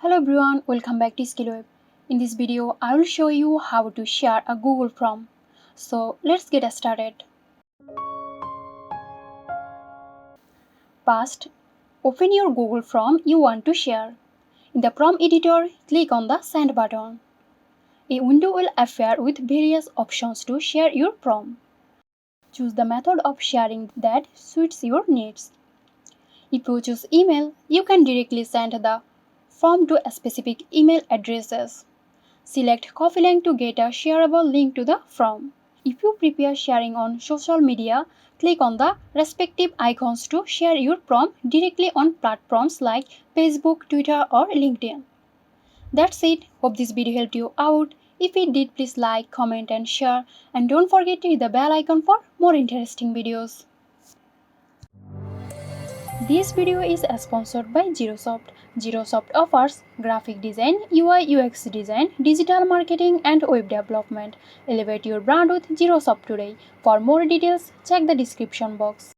Hello everyone, welcome back to SkillWeb. In this video, I will show you how to share a Google Form. So let's get started. First, open your Google Form you want to share. In the Form editor, click on the Send button. A window will appear with various options to share your form. Choose the method of sharing that suits your needs. If you choose email, you can directly send the form to a specific email addresses. Select copy link to get a shareable link to the form. If you prefer sharing on social media, click on the respective icons to share your form directly on platforms like Facebook, Twitter, or LinkedIn. That's it. Hope this video helped you out. If it did, please like, comment, and share. And don't forget to hit the bell icon for more interesting videos. This video is sponsored by Xirosoft. Xirosoft offers graphic design, UI UX design, digital marketing and web development. Elevate your brand with Xirosoft today. For more details, check the description box.